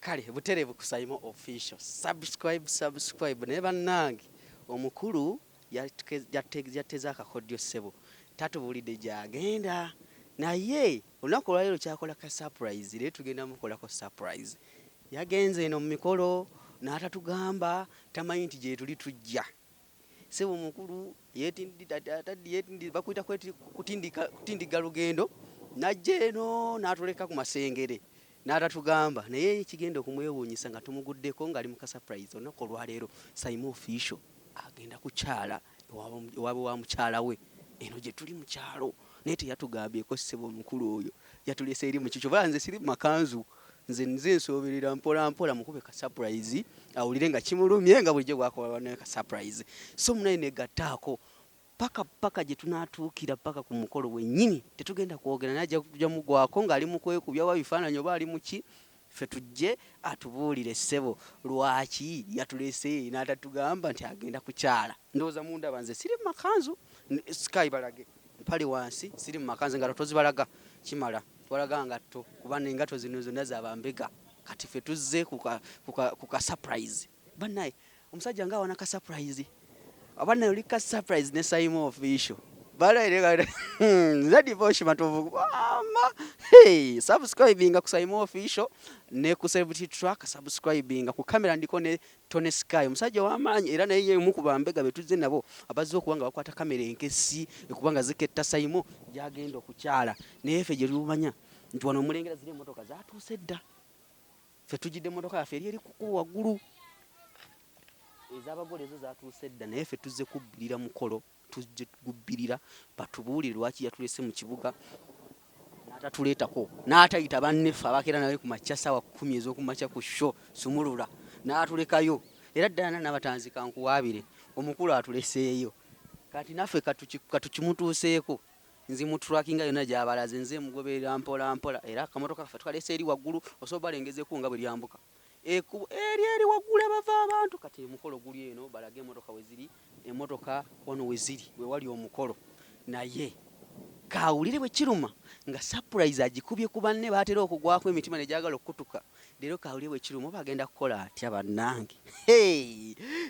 kale buterebu ku Saimo Official subscribe ne bannange omukulu yateza akakodyo ssebo tatubulidde gyagenda naye olunaku lwaleero kyakola ka surprise leero tugenda mukolako surprise yagenze eno mu mikolo n'atatugamba tamanyi nti gye tuli tujja ssebo mukulu yetindi bakuyita kutindiga lugendo najja eno n'atuleka ku masengere n'atatugamba naye kigenda okumwewuunyisa nga tumuguddeko ng'ali mu ka surprise olunaku olwaleero Saimo Official agenda kukyala ewaabwe wa mukyala we eno gye tuli mu kyalo naye teyatugambyeko ssebo omukulu oyo yatulese eri mu kikyo bala nze siri mu makanzu nze nsooberera mpola mpola mukube ka surprise awulire nga kimulumye nga bulijjo bwakola naye ka surprise so munaye negattaako paka gye tunaatuukira paka ku mukolo wennyini tetugenda kwogera naye ajja mugwako ng'ali mu kwekubya wa bifaananyi oba ali mu ki ffe tujje atubuulire ssebo lwaki yatulese n'atatugamba nti agenda kukyala ndowooza mundaba nze siri mu makanzu sky balage mpale wansi siri mu makanzu engato tozibalaga kimala twalaga ngatto kuba n'engato zino zonna zabambega kati ffe tuzze ku ka surprise bannaye omusajja ng'awana ka surprise abana oli ka surprise ne Saimo Official balaire Devotion Matovu subscribing ku Saimo Official ne ku Celebrity Track subscribing ku kamera ndiko ne Tony Sky omusajja w'amaanyi era naye yemu kubambega betuzze nabo abazze okubanga bakwata kamera enkesi ekubanga ziketta Saimo gyagenda okukyala naye ffe gye lumanya nti wano omulengera ziri emmotoka zatuuse dda ffe tujidde emmotoka yaffe eri kukuba waggulu ez'abagole ezo zatuuse dda naye ffe tuzze kubbirira mukolo tujje gubbirira batubuulire lwaki yatulese mu kibuga n'atatuleetako n'atayita banneffe abakeera nawe ku makya ssaawa 10 ez'okumakya ku show sumulula n'atulekayo era ddala n'abatanzika nkuwaabire omukulu atuleseeyo kati naffe katukimutuuseeko nzimutulakinga yonna gy'abalaze nze mugoberera mpola mpola era akamotoka kaffe tukalese eri waggulu osobola balengezeeko nga bwe lyambuka eri waggulu abava abantu kati omukolo guli eno balage emmotoka we ziri emmotoka wano we ziri we wali omukolo naye kawulire bwe kiruma nga surprise agikubye ku banne baatera okugwako emitima ne gyagala okutuka leero kawulire bwe kiruma oba agenda kukola atya bannange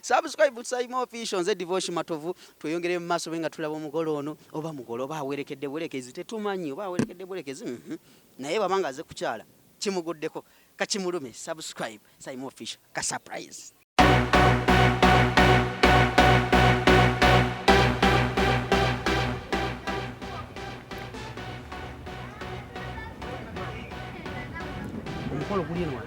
subscribe to Saimo Official nze Devotion Matovu tweyongere mu maaso nga tulaba omugolo ono oba mugolo oba awerekedde bwerekezi tetumanyi oba awerekedde bwerekezi naye babanga aze kukyala kimuguddeko kachimulume subscribe Saimo Official ka surprise omukolo guli eno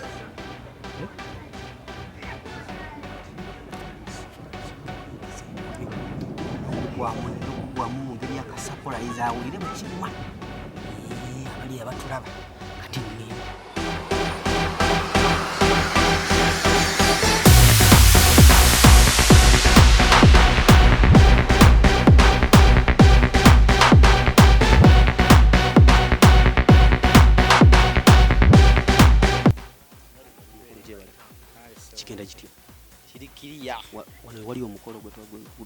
gwamu ngeri yaka surprise awulire bwe kiruma abali abatulaba kati ngenda kigenda kitya kirikiriya wano wali omukolo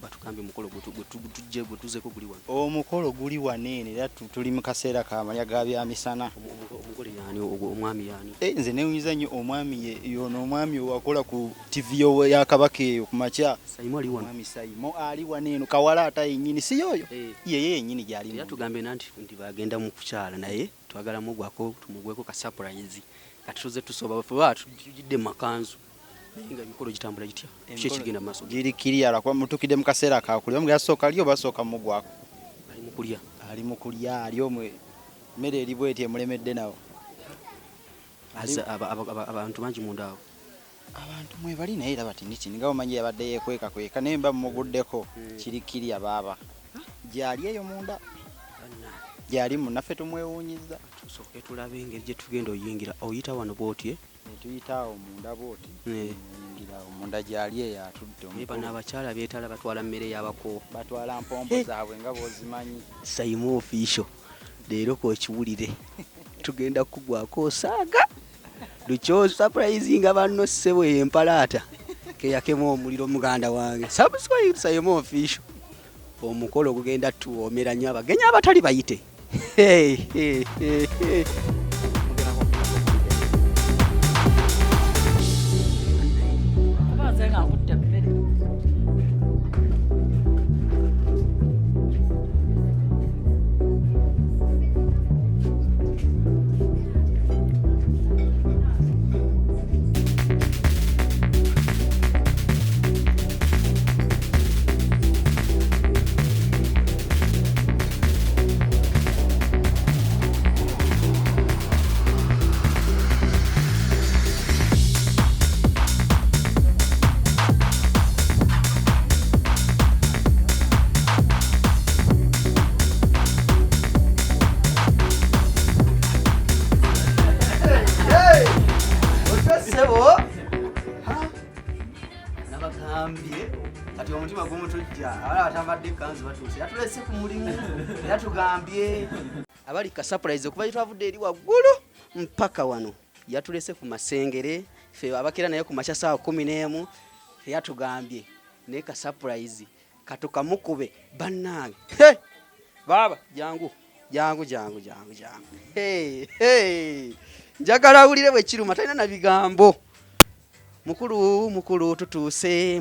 batukambe omukolo tujje tuzeko guli wano omukolo guli wanene era tuli mu kaseera ka malya ga byamisana omugole yani omwami yani nze newunyiriza nnyo omwami yono omwami wakola ku TV ya Kabaka eyo ku makya Saimo ali wano omwami Saimo ali waneno kawala ata yennyini si yoyo yeye yennyini gyali era tugambe nti bagenda mu kukyala naye twagala mugwako tumugweko ka surprise kati tuze tusoba bafuba tujidde makanzu nga mikolo gitambula gitya kye kigenda maaso giri kiriya lwa mutukidde mu kaseera kakulya omu yasooka aliyo basooka mugwako ali mu kulya ali omwe mmere eri bweti emulemedde nawo abantu bangi munda awo abantu mwe bali naye era bati niki nga omanyi yabadde yekweka naye mba mumuguddeko kiri kiriya baaba gyali eyo munda gyali munaffe tumwewuunyiza tusooke tulabe engeri gye tugenda oyingira oyita wano bwoti tuyitaawo munda bwoti yingirawo munda gyali eyo atudde bano abakyala beetala batwala mmere y'abako batwala mpombo zaabwe nga bw'ozimanyi Saimo Official leero kokiwulire tugenda kugwako osaaga lukyo surprise nga banno ssebo empalaata keyakemu omuliro muganda wange subscribe Saimo Official omukolo gugenda tuwoomera nnyo abagenyi abatali bayite yatugambye kati omutima gw'omutujja abala atambadde kanzu batuuse yatulese ku mulimu yatugambye abali ka surprise okuba twavudde eri waggulu mpaka wano yatulese ku masengere fe abakira naye ku makya saa 11 yatugambye naye ka surprise katukamukube bannange baba jangu njagala awulire bwe kiruma talina na bigambo mukulu tutuuse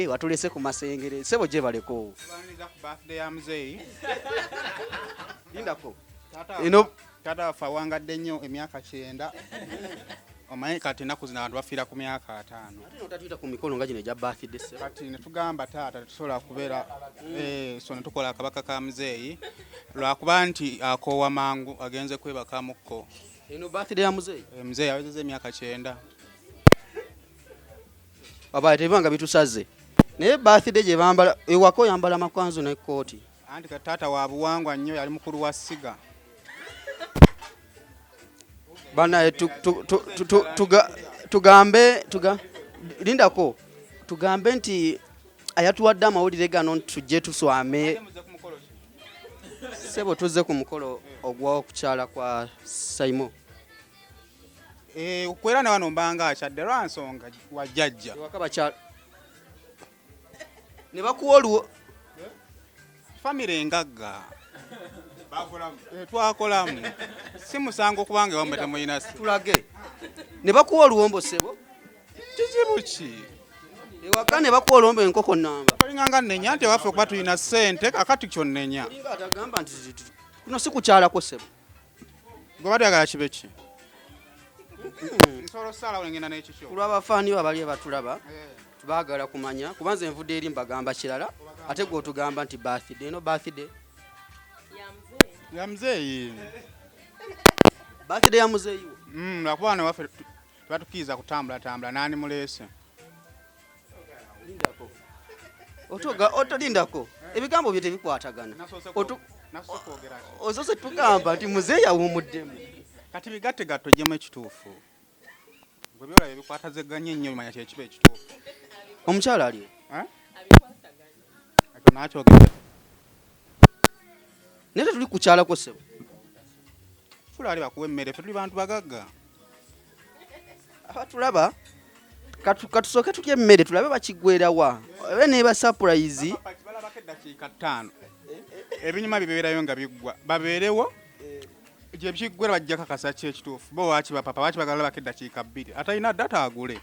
watulese ku masengere sebo gye baleko lindako eno tata wafa wangadde nnyo emyaka 9 omanyi kati ennaku zino abantu bafiira ku myaka 5 ate notatuita ku mikolo nga gino egya birthday sebo kati netugamba taata tetusobola kubeera so netukola akabaka ka muzeeyi lwakuba nti akoowa mangu agenze kwebakamuko eno birthday ya muzeeyi muzeeyi awezeza emyaka 9 wabaye tebibanga bitusaze naye birthday gye bambala ewaka oyambala makwanzu n'ekkooti anti kati taata wa buwangwa nnyo yali mukulu wa siga banaye tugambe lindako tugambe nti ayatuwadde amawulire gano tujje tuswame sebo tuzze ku mukolo ogw'okukyala kwa Saimo okwera ne wano mbanga akyadde lwa nsonga wajjajja ewaka bakyala ne bakuwa oluwo famire engagga twakolamu si musango kubanga bamwe temulina tulage ne bakuwa oluwombo sebo kizibu ki ewaka ne bakuwa oluwombo enkoko namba tolinganga nnenya nti ewaffe kuba tulina ssente kakati kyonnenya nga atagamba nti kuno si kukyalako sebo gwe batyagala kibe ki nsobola osaalawo nengenda n'ekikyo kulwabafaani bo abali abatulaba tubaagala kumanya kubanza envudde eri mbagamba kirala ate gwe otugamba nti birthday eno birthday ya muzeeyi birthday ya muzeeyi lwakuba ne waffe tebatukiriza kutambulatambula nani muleese lindako otolindako ebigambo bye tebikwatagana ozose tugamba nti muzeeyi awumuddemu kati bigattegatto ojjemu ekituufu gwe byolabye bikwatazeganye ennyo bimanya kyekiba ekituufu omukyala aliyo ekyo nakyogera naye tetuli kukyalako sebo fula ali bakuwa emmere ffe tuli bantu bagagga abatulaba katusooke tulya emmere tulabe bakiggwerawa obe neeba surprise balabako eddakiika 5 ebinyuma bibeerayo nga biggwa babeerewo gye bikiggwera bajja kakasa ki ekituufu bo wakibapapa wakibagala labako eddakiika 2 atalina data agule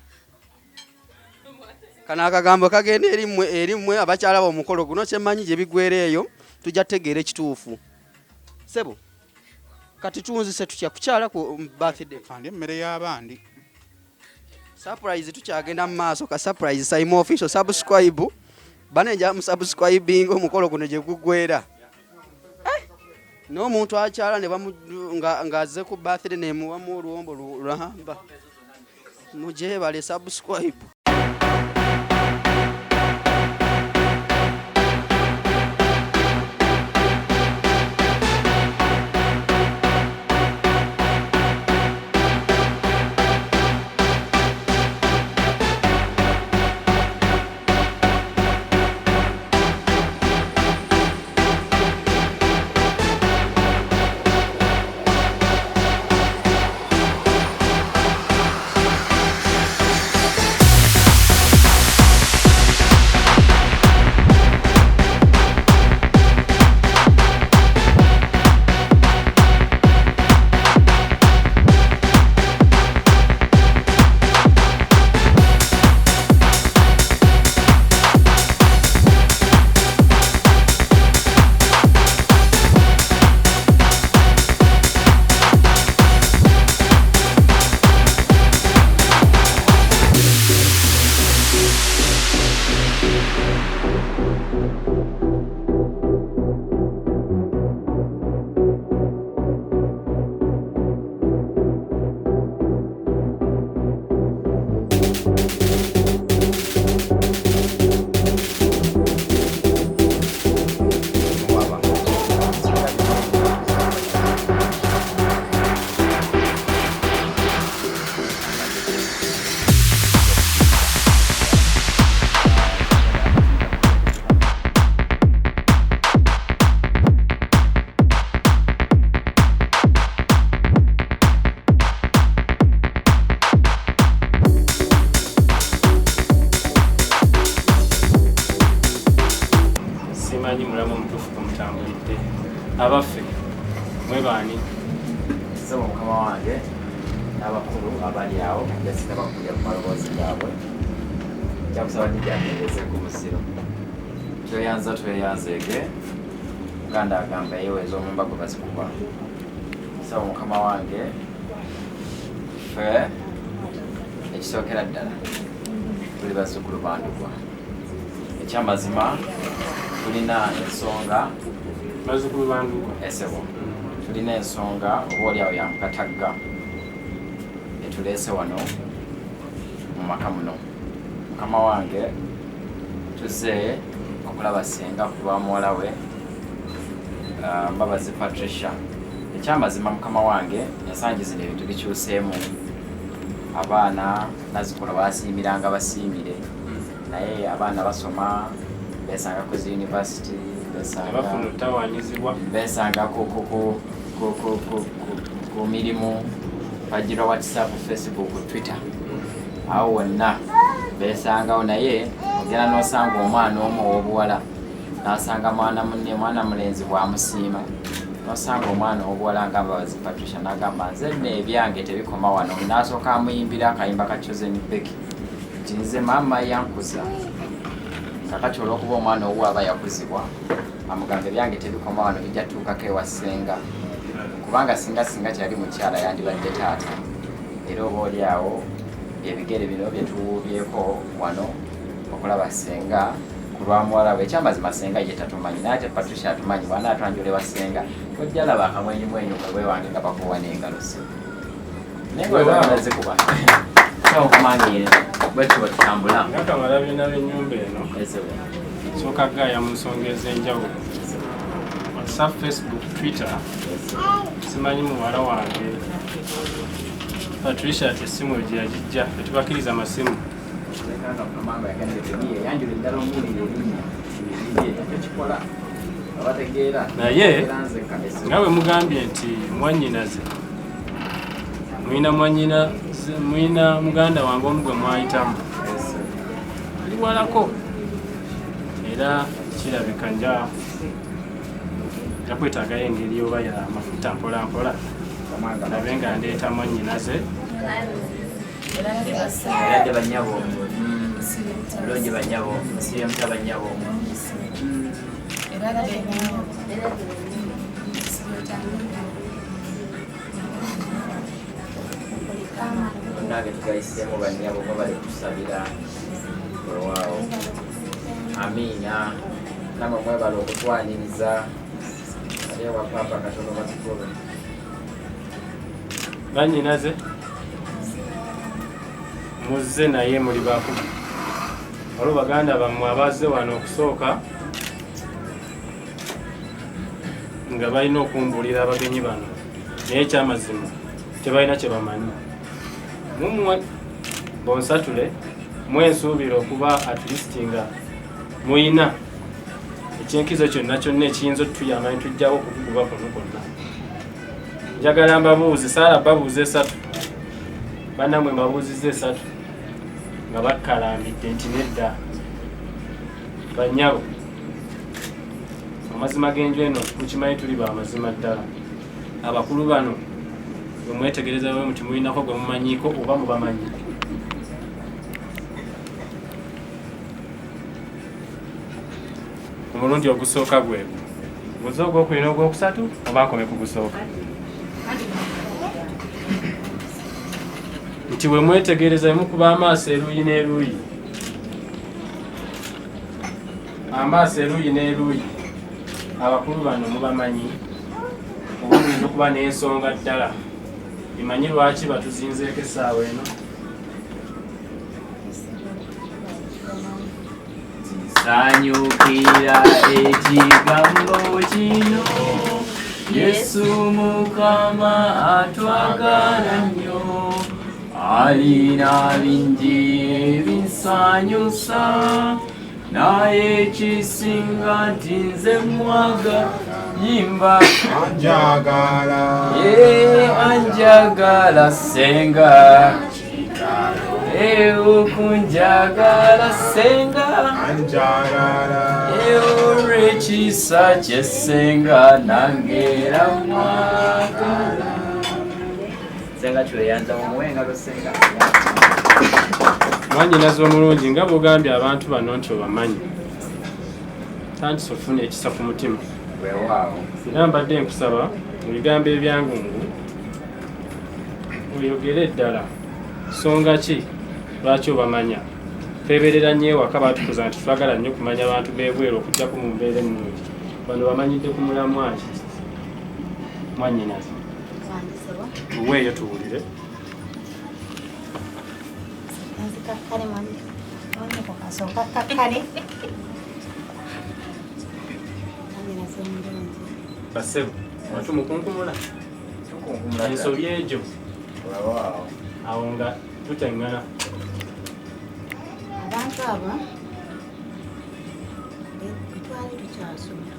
kano akagambo kagenda erimmwe abakyalaba omukolo guno kyemmanyi gye biggwera eyo tujja tegeera ekituufu sebo kati tunzise tutya kukyala ku birthday andi emmere y'abandi surprise tukyagenda mu maaso ka surprise Saimo official subscribe banenja mu subscribing omukolo guno gye guggwera n'omuntu akyala ne ng'azze ku birthday ne muwamu oluwombo lulamba mugyebale subscribe abaffe mwebani sebo mukama wange n'abakulu abali awo jasita bakulya ku maloboozi gaabwe kyakusaba ntijangendeze ku musiro tweyanza tweyanzeege muganda agamba yeweeza omumba gwe bazikuba sebo mukama wange ffe ekisookera ddala tuli bazzukulu bandugwa ekyamazima tulina ensonga bazzukulu bandugwa esebo tulina ensonga oba oliawo yamukatagga etuleese wano mu maka muno mukama wange tuze okulaba senga ku lwa muwala we Mbabazi Patricia ekyamazima mukama wange ensangi zino ebintu bikyuseemu abaana nazikola basiimiranga basiimire naye abaana basoma besanga ku zi university abafuna otawanyizibwa besanga ku mirimu bagira WhatsApp, Facebook, Twitter awo wonna besangawo naye ogera nosanga omwana omu ow'obuwala nasanga mwana munne mwana mulenzi bwamusiima nosanga omwana ow'obuwala nga Mbabazi Patricia nagamba nze nebyange tebikoma wano nasooka amuyimbira akayimba ka Chosen Becky nti nze maama yankuza kakati olw'okuba omwana owu aba yakuzibwa amugamba ebyange tebikoma wano bijja tuukako ewa ssenga kubanga singa kyali mukyala yandibadde taata era oba oli awo ebigere bino byetuwuubyeko wano okulaba ssenga ku lwa muwala we ekyamazima ssenga ye tatumanyi naye ate Patricia atumanyi bwana atwanjula ewa ssenga tojja laba akamwenyumwenyu bwe wange nga bakuwa n'engalo se naye ngazikuba okumanyiire bwetyo bwetutambula nga kamalabye n'ab'ennyumba eno sooka gaaya mu nsonga ez'enjawulo WhatsApp, Facebook, Twitter simanyi muwala wange Patricia essimu gye yagijja tetubakiriza masimu naye nga bwe mugambye nti mwannyinaze mwina muganda wange omu gwe mwayitamu aliwalako era kirabika nja kwetaagayo engeri oba ya mafuta mpola mpola nabe nga ndeeta mwannyinaze Erade banyabo bulungi banyabo nsiyamta banyabo nage tugaisemu banyabo nga bali kusabira olwawo amiina namwe mwebala okutwaniriza alewa papa katono batukulu bannyinaze muzze naye muli bakubi waliwo baganda bammwe abazze wano okusooka nga balina okumbulira abagenyi bano naye ekyamazima tebalina kye bamanyi mumwe bonsatule mwensuubira okuba atleast nga muyina ekyenkizo kyonna kyonna ekiyinza otutuyamba netujjawo okukuguba kuno kwonna njagala mbabuuzi saala babuuza esatu bannamwe mbabuuziza esatu nga bakkalambidde nti nedda banyabo amazima g'enju eno mukimanyi tuli ba mazima ddala abakulu bano bwe mwetegereza bwe muti mulinako gwe mumanyiiko oba mubamanyi omulundi ogusooka gwego muze ogwokubiri n'ogwokusatu oba nkome ku gusooka nti bwe mwetegereza mukuba amaaso eruuyi n'eruuyi amaaso eruuyi n'eruuyi abakulu bano mubamanyi oba muyinza okuba n'ensonga ddala imanyi lwaki batuzinzeeko essaawa eno sanyukira ekigambo kino Yesu Mukama atwagala nnyo alina bingi ebinsanyusa naye ekisinga nti nze yimba anjagala ssenga kunjagala senga Anjagala. olw'ekisa kye senga nangera mwagala senga tweyanza mu muwenga lusenga Mwannyinaze omulungi nga bw'ogambye abantu bano nti obamanyi. Tandise ofuna ekisa ku mutima. weewaawo Era mbadde nkusaba mu bigambo ebyangungu oyogere ddala nsonga ki lwaki obamanya. Tweberera nnyo ewaka batukuza nti twagala nnyo kumanya abantu b'ebweru okuggyako mu mbeera ennungi. Bano bamanyidde ku mulamwa ki? Mwannyinaze tuweeyo tuwulire. Basebo watu mukunkumula ensobi egyo weewaawo awo nga tuteŋŋana. Abantu abo twali tukyasoma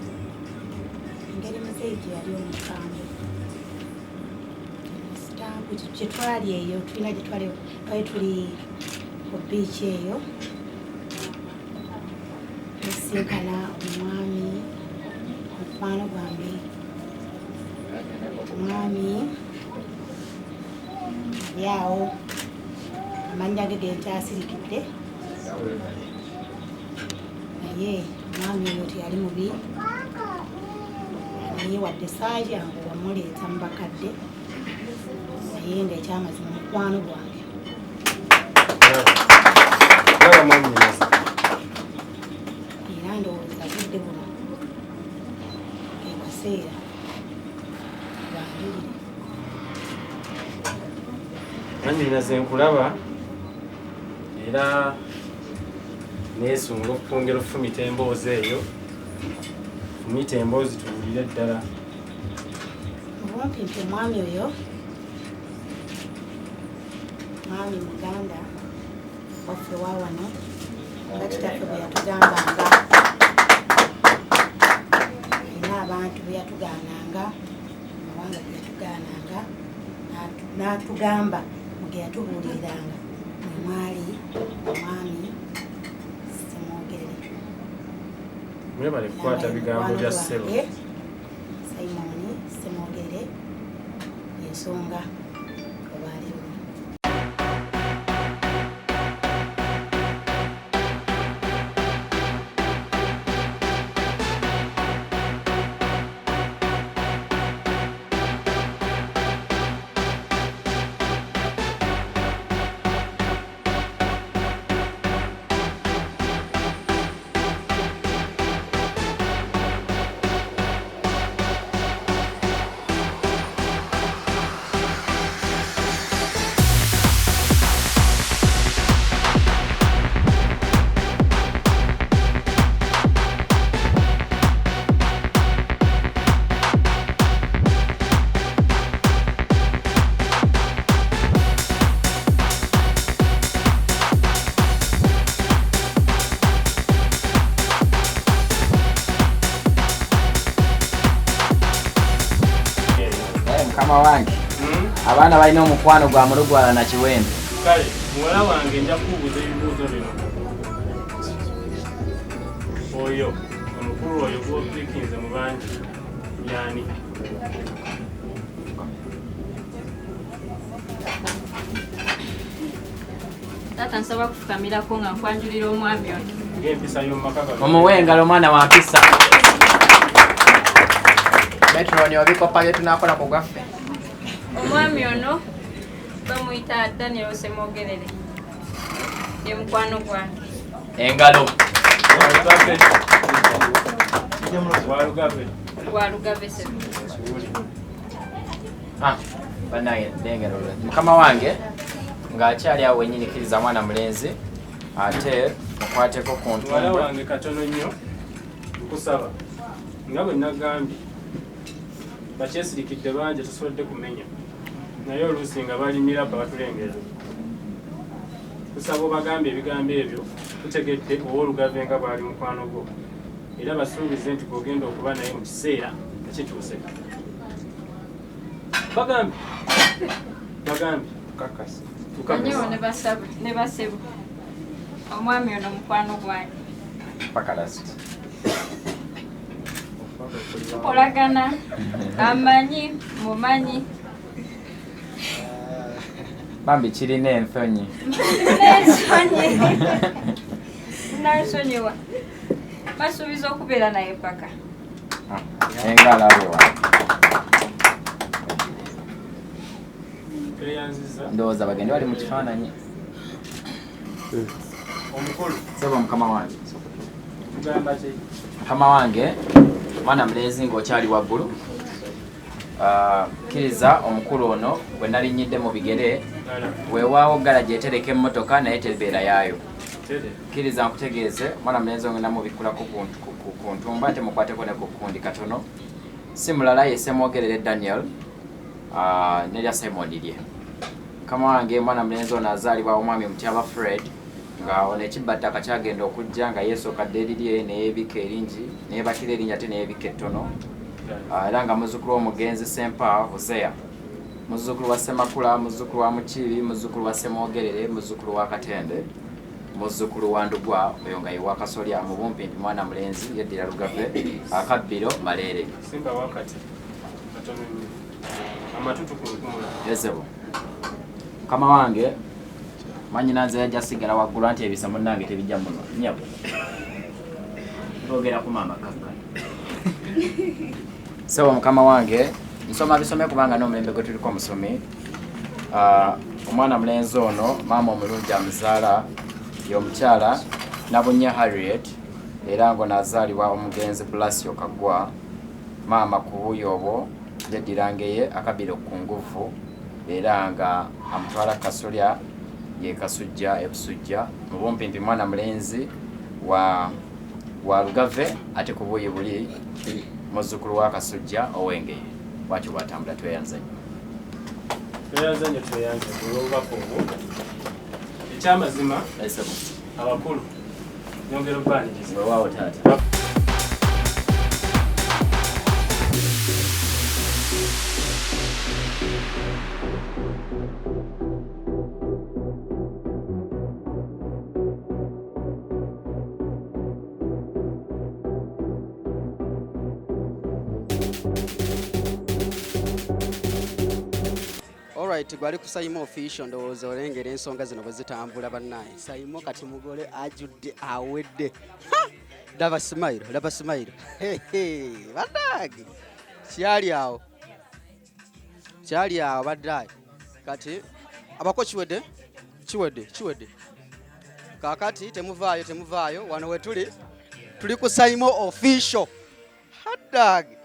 engeri muzeeyi gye yali omukambwe sitampu gye twali eyo tulina gye twali tuli ku biiki eyo tusinkana omwami mukwano gwange omwami ali awo amannya ge genkyasirikidde naye omwami oyo teyali mubi naye wadde saajangu wamuleeta mu bakadde naye ngaekyamazima mukwano gwange era ndowooza budde buno ekaseera banjulire Mwannyinaze nkulaba era neesunga okwongera okufumita emboozi eyo. Fumita emboozi tuwulire ddala. obumpimpi omwami oyo mwami muganda waffe wa wano nga kitaffe bwe yatugambanga alina abantu be yatugaananga amawanga ge yatugaananga n'atugamba muge yatubuuliriranga mwe mwali omwami Semwogerere Mwebale kukwata bigambo bya ssebo. Simoni Semwogerere ensonga obaaliwo. mukama wange abaana balina omukwano gwa mulugwala na kiwembe Kale muwala wange nja kubuuza ebibuuzo bino. Oyo omukulu oyo gw'opikinze mu bangi yani Tata nsaba kufukamirako nga nkwanjulira omwami ono. ng'empisa y'omumaka gano. mumuwe engalo omwana wa mpisa metroni obikopa bye tunakola ku gwaffe Omwami ono bamuyita Daniel Semwogerere. Ye mukwano gwange. engalo Walugabe. Walugabe. Wa Lugave Sebo. banaye engalo mukama wange ng'akyali awo wenyinikkiriza mwana mulenzi ate mukwateko ku Muwala ntumbwe wange katono nnyo nkusaba nga bwe nagambye bakyesirikidde bangi tusobodde kumenya naye oluusi nga balimira bba batulengera. Kusaba obagambye ebigambo ebyo tutegedde owoolugave nga bwali mukwano gwo era basuubize nti gw'ogenda okuba naye mu kiseera ekituuse. Bagambye kakasi Anyewo ne basebo. Omwami ono mukwano gwange. Paka last. Tukolagana. Amanyi, mumanyi. Bambi kirina ensonyi. Nansonyiwa. Basuubiza okubeera naye paka. Engalo abo. Ndowooza bagende bali mu kifaananyi. Omukulu Sebo mukama wange. tugamba ki? Mukama wange mwana mulenzi ng'okyali waggulu. Kkiriza omukulu ono bwe nalinyidde mu bigere weewaawo galaji etereka emmotoka naye tebeera yaayo. Kkiriza nkutegeeze mwana mulenzi ogenda mubikkulako ku ntumba ate mukwateko ne ku kundi katono. Si mulala ye Ssemwogerere Daniel nerya Simon lye. Mukama wange mwana mulenzi ono azaalibwa omwami Mutyaba Fred nga ono ekibbattaka kyagenda okujja nga yeesooka dde lirye neyeebika eringi neyeebakira eringi ate neyeebika ettono. Era nga muzzukulu w'omugenzi Sempa Hosea, muzzukulu wa Ssemakula, muzzukulu wa Mukiibi, muzzukulu wa Ssemwogerere, muzzukulu wa Katende, muzzukulu wa Ndugwa oyo nga ye wa Kasolya mu bumpimpi mwana mulenzi yeddira Lugave Akabbiro Maleere. Simba wakati katono nnyo amatutu ku nkumula. Yezebo mukama wange manyina nze yajja sigala waggulu anti ebisa munnange tebijja muno nyabo boogera ku maama kakka. Sebo mukama wange nsoma bisome kubanga n'omulembe gwe tuliko omusomi. Omwana mulenzi ono maama omulungi amuzaala y'omukyala Nabunnya Harriet era ngo nazaalibwa omugenzi Blasio Kaggwa. Maama ku buuyi obwo yeddirangeye Akabbiro ku nguvu era nga amutwala Kasolya ye Kasujja ebusujja mu bumpimpi mwana mulenzi wa Lugave ate ku buuyi buli muzzukulu wa Kasujja Owengeye. Bwatyo bwatambula tweyanzanye. Tweyanzanye olw'obubaka obwo. Ekyamazima abakulu nyongera okubaaniriza. Weewaawo taata. Alright, gwali ku Saimo official ndowooza olengera ensonga zino bwe zitambula bannaye. Saimo kati mugole ajudde awedde. Laba smile. Bannaage. Kyali awo baddaye. Kati abako kiwedde. Kakati temuvaayo wano we tuli ku Saimo official. Haddage.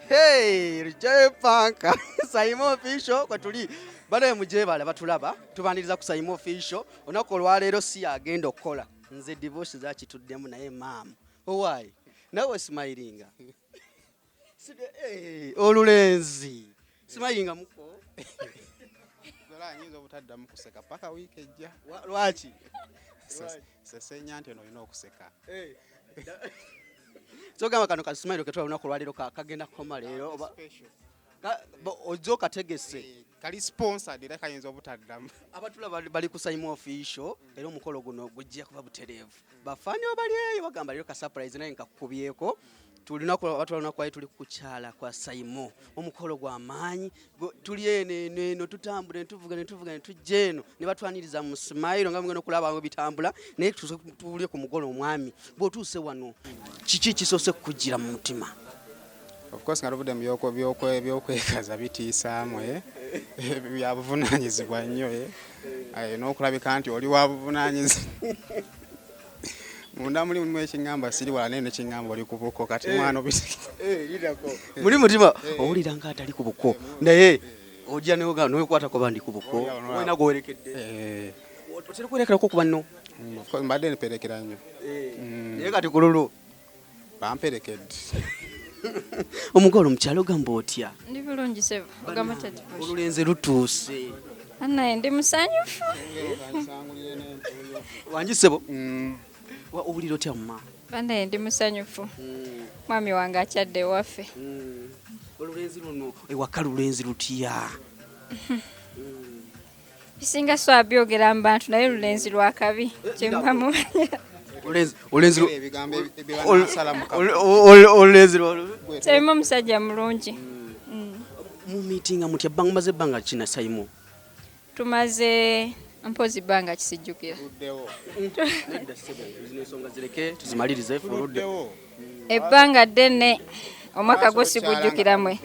Richaye panka. Saimo official kwa tuli. Bale mujebala batulaba tubaniriza ku Saimo official onako olwaleero si agenda okukola nze divorce zakituddemu naye maama owaayi nawe smilinga olulenzi smilinga muko Zola nyinza obutaddamu kuseka paka wiiki ejja. Lwaki Sesenya nti ono olina okuseka. So gamba kano ka smile ketwa onako olwaleero kagenda kukoma leero oba ojo kategese Kali sponsored era kayinza obutaddamu. Abatula bali ku Saimo official era omukolo guno gujja kuba butereevu. Bafani obali eyo bagamba leero ka surprise naye nkakubyeko. Tulina kwa tuli kukyala kwa Saimo. Omukolo gwa maanyi tuli eno tutambule tuvuga tujje eno ne batwaniriza mu smile nga mungeno kulaba ngo bitambula naye tuli ku mugolo omwami. Bw'otuuse wano kiki kisose kujira mu mutima. Of course ngalubudde mu byokwekaza bitiisaamu bya buvunaanyizibwa nnyo n'okulabika nti oli wa buvunaanyizibwa. Munda mulimu ekiŋŋamba siri wala naye nekiŋŋamba oli ku buko kati mwana muli mutima owulira nga atali ku buko naye ojja newekwatako bandi ku buko olina gwewerekedde otera kwerekerako kuba nno mbadde neperekera nnyo naye kati kululu bamperekedde. Omugolo mukyalo gamba otya? Ndi bulungi sebo ogamba tati olulenzi lutuuse annaye ndi musanyufu wangi sebo owulira otya mama? Bannaye ndi musanyufu mwami wange akyadde ewaffe. Olulenzi luno ewaka lulenzi lutya? bisinga so abyogera mu bantu naye lulenzi lwa kabi kyembamu ebigambo ebibasala mu Olenzi Saimo musajja mulungi. mu meeting mutya banga maze banga kina Saimo. Tumaze mpozi banga kisijjukira. Nedda sebo ensonga zireke tuzimalirize fuludde. Ebbanga ddene omwaka gw'osigujjukira mwe.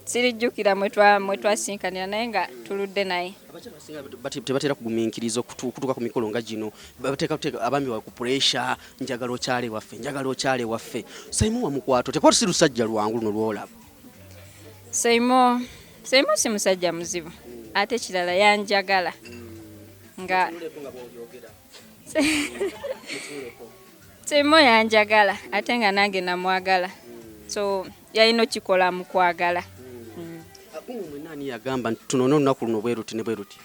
Sirijjukira mwe twasinkanira naye nga tuludde naye. Tebatera kugumiikiriza okutuuka ku mikolo nga gino bateeka abami wa ku pressure njagala okyale waffe Saimo wamukwato tekwata si lusajja lwangu luno lwolaba. Saimo si musajja muzibu ate kirala yanjagala nga Saimo yanjagala ate nga nange namwagala so yalina kikola mu kwagala. Kumwe nani yagamba tunono olunaku luno bweruti ne bweruti?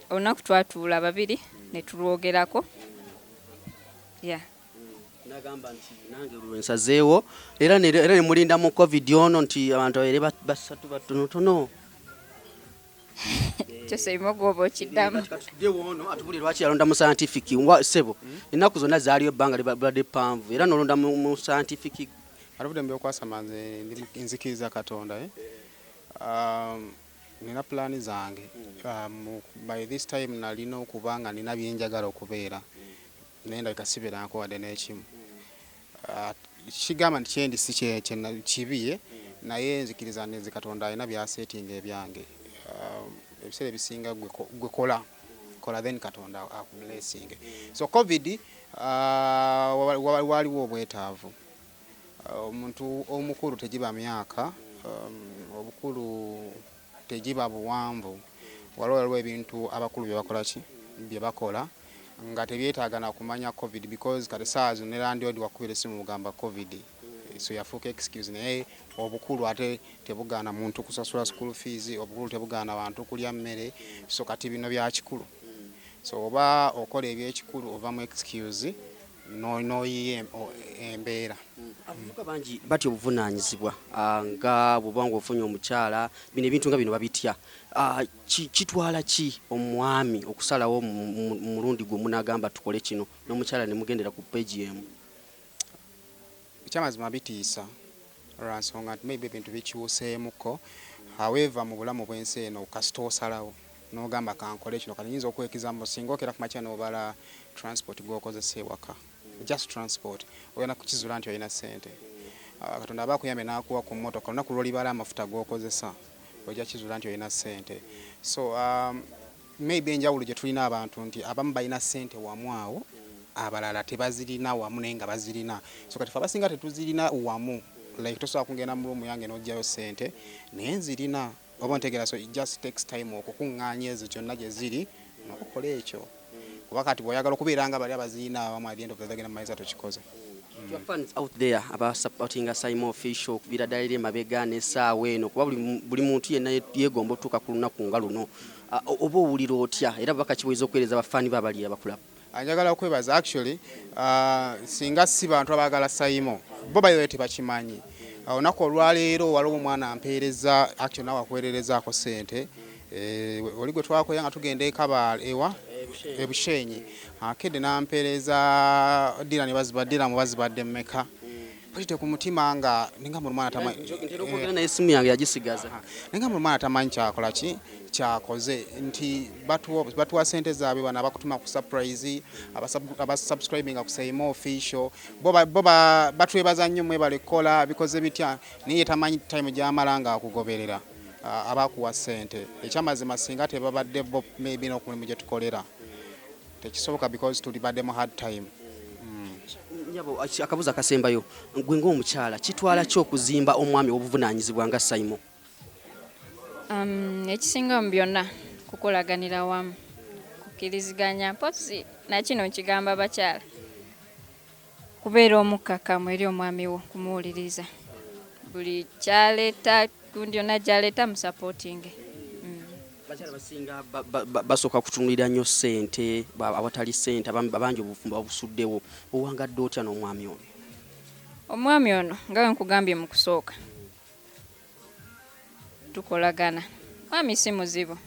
Olunaku twatuula babiri ne tulwogerako. Nagamba nti nange lwensazeewo era ne mulinda mu COVID ono nti abantu ere basatu batonotono. Kyo Saimo gwoba okiddamu. Ono atubulira lwaki yalonda mu scientific sebo ennaku zonna zaaliyo ebbanga libadde panvu era nolonda mu scientific. Aluvudde mu byokwasamanze nzikiriza Katonda nina plani zange by this time nalina okubanga nina byenjagala okubeera naye ndabika sibeerako wadde n'ekimu. Kigamba nti kyendi si kibi naye nzikiriza nti Katonda alina byasetinga ebyange. Ebiseera ebisinga gwe kola then Katonda akublessing. So COVID waliwo obwetaavu. Omuntu omukulu tegiba myaka obukulu tegiba buwanvu waliwo ebintu abakulu bye bakola nga tebyetaaga na kumanya COVID because kati saazo ne landlord wakubira esimu mugamba COVID so yafuuka excuse naye obukulu ate tebugaana muntu kusasula school fees obukulu tebugaana abantu kulya mmere so kati bino bya kikulu so oba okola ebyekikulu ova mu excuse noyiye embeera. Abavubuka bangi batya obuvunaanyizibwa nga bwobanga ofunye omukyala bino ebintu nga bino babitya. Kitwala ki omwami okusalawo mu mulundi gwe munagamba tukole kino n'omukyala ne mugendera ku page emu? Ekyamazima bitiisa olwansonga nti maybe ebintu bikyuseemuko however mu bulamu bw'ensi eno kasita osalawo n'ogamba kankole kino kati nyinza okwekizamu singa okera ku makya n'obala transport gw'okozesa ewaka just transport oyina kukizula nti olina ssente. Katonda aba akuyambe n'akuwa ku mmotoka olunaku lw'olibala amafuta g'okozesa ojja kizula nti olina ssente. So maybe enjawulo gye tulina abantu nti abamu balina ssente wamu awo abalala tebazirina wamu naye nga bazirina. So kati abasinga tetuzirina wamu like tosobola kungenda mu lumu yange n'ojjayo ssente naye nzirina oba ntegeera. So it just takes time okukuŋŋaanya ezo kyonna gye ziri n'okola ekyo kuba kati bw'oyagala okubeera nga bali abazirina abamu at the end of the day genda mumaliza tokikoze. Your fans out there about supporting Saimo Official kubira ddala eri emabega n'essaawa eno kuba buli muntu yenna yeegomba otuuka ku lunaku nga luno oba owulira otya era baka kiboyeza okuweereza abafaani babali abakulaba? Njagala okwebaza actually singa si bantu abaagala Saimo bo bayo tebakimanyi. Olunaku olwaleero waliwo omwana ampeereza actually nawe akwererezaako ssente oli gwe twakoya nga tugenda ekaba ewa ebushenyi akedde nampeereza ddira ne bazibadde mu bazibadde mmeka pulite ku mutima nga ninga mu mwana tamanyi naye esimu yange yagisigaza ninga mu mwana tamanyi kyakola ki kyakoze nti batuwa ssente zaabwe bana bakutuma ku surprise abasubscribinga ku Saimo Official bo batwebaza nnyo mwebale kukola bikoze bitya naye tamanyi time gy'amala nga akugoberera abakuwa ssente. Ekyamazima singa tebabadde bo maybe n'okulimu gye tukolera tekisoboka because tulibadde mu hard time. Nyabo akabuza akasembayo gwe ng'omukyala kitwala ki okuzimba omwami obuvunaanyizibwa nga Saimo? Ekisinga mu byonna kukolaganira wamu kukkiriziganya mpozi nakino nkigamba abakyala kubeera omukkakkamu eri omwami wo kumuwuliriza buli kyaleeta gundi yonna gyaleeta musupporting. Bakyala basinga basooka kutunulira nnyo ssente awatali ssente abangi obufumbo babusuddewo owangadde otya n'omwami ono? Omwami ono nga we nkugambye mu kusooka tukolagana Mwami si muzibu.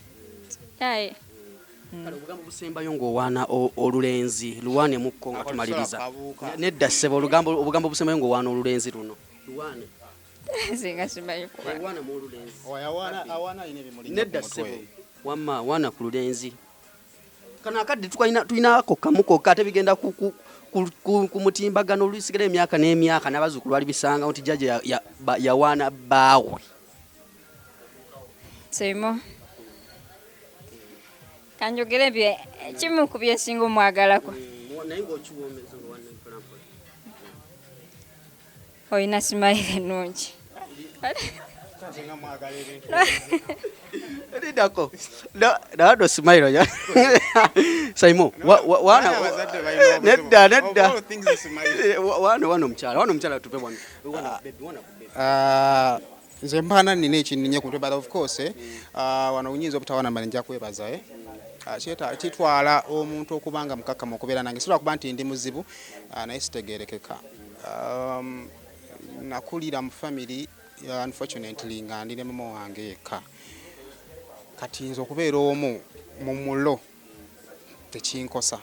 Yaye. Kale obugambo busembayo ng'owaana olulenzi luwaane mukko nga tumaliriza. Nedda ssebo obugambo busembayo ng'owaana olulenzi luno. Luwaane. Singa simanyi kuba. Luwaane mu olulenzi. Awaana ine bimuli. Nedda ssebo. Wamma waana ku lulenzi. Kano akadde tulinaako kamu kokka ate bigenda ku mutimbagano olusigala emyaka n'emyaka n'abazzukulu bali bisanga nti jjajja yawaana bbaawe. Saimo. Kanjogere bye kimu ku byesinga omwagalako. Naye ng'okiwoomeza luwaane mpolampola. Oyina simayire ennungi. Lidako. Nado smile ya. Saimo, wana nedda. Wana mchala tupe wana. Nze mpana nina ekinnye ku but of course wano unyinza obutawana malinja kwebaza kitwala omuntu okubanga mukakama okubeera nange sirwa kuba nti ndi muzibu naye sitegeerekeka. Nakulira mu family unfortunately nga ndine mama wange yekka. Kati nzo okubeera omu mu mulo tekinkosa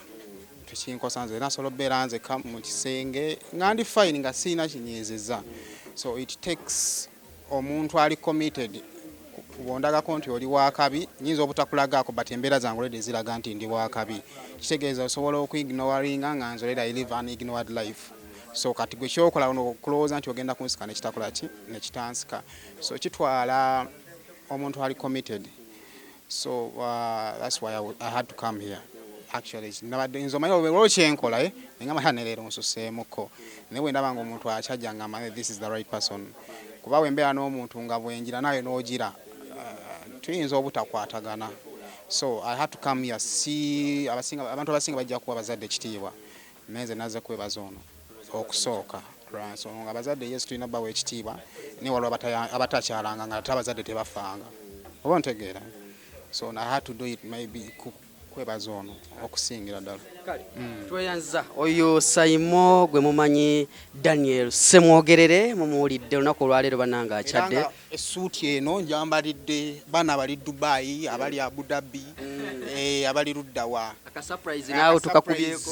nze nasobola okubeera nze mu kisenge nga ndi fine nga siina kinyeezezza. So it takes omuntu ali committed kubondagako nti oli wakabi nyinza obutakulagaako but embeera zange olede ziraga nti ndi wakabi. Kitegeeza osobola okuignoringa nga nzolera I live an ignored life. So kati gwe kyokola ono close nti ogenda kunsika nekitakola ki nekitansika. So kitwala omuntu ali committed. So that's why I had to come here. Actually nabadde nzomanyi olwo kyenkola ngamba hane leero nsuseemuko naye bwe ndaba ng'omuntu akyajja ngamba this is the right person. Kuba wembeera n'omuntu nga bwenjira naye n'ogira tuyinza obutakwatagana. So I had to come here see abantu abasinga bajja kuba bazadde ekitiibwa menze naze kwebaza ono okusooka so nga bazadde yesu tulina bawe ekitiibwa ne waliwo abatakyalanga nga abazadde tebafanga oba ntegeera. So I had to do it maybe kwebaza ono okusingira ddala. Tweyanza oyo Saimo gwe mumanyi Daniel Semwogerere mumuwulidde olunaku olwaleero bannanga akyadde. Essuuti eno njambalidde baana abali Dubai abali Abu Dhabi abali luddawa aka surprise naawe tukakubyeko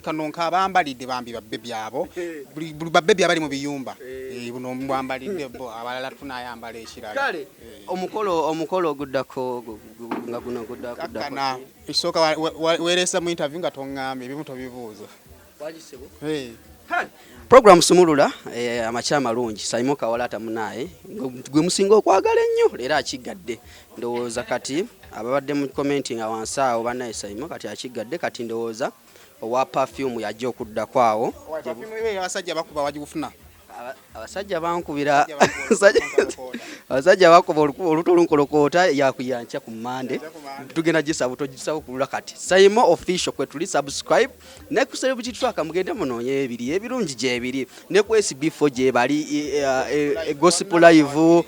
kano nkabambalidde bambi babbe byabo buli babbe byabali mu biyumba buno mbambalidde bo abalala tunayambala ekirala. Kale omukolo oguddako nga guno guddako kana isooka weeresa mu interview nga tongambe ebimu tobibuuza. Wagisebo? Program Sumulula amakya amalungi Saimo Kawalata munaye gwe musinga okwagala ennyo leero akigadde. Ndowooza kati ababadde mu commenting awansi awo bannaye Saimo kati akigadde kati ndowooza owa perfume yajja okuddako awo. Abasajja bakuba wagifuna. Abasajja bankubira abasajja bakuba oluto olunkolokota yakuyancha ku Monday tugenda gisabo togisabo kulula kati Saimo official kwe tuli subscribe ne ku celebrity track mugende munonye ebiri ebirungi je ebiri ne ku SB4 je bali gospel live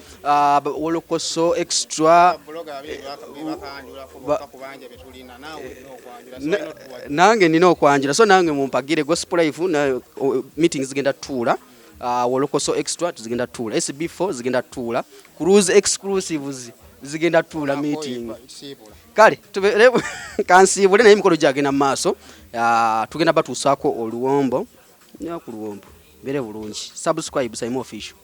wolokoso extra nange nina okwanjira so nange mumpagire gospel live na meetings zigenda tuula. Wolokoso extra zigenda tula SB4 zigenda tula cruise exclusives zigenda tula meeting. Kale tubere kansibule naye mikolo jagena maaso tugenda batusaako oluwombo nya ku luwombo bere bulungi. Subscribe Saimo official.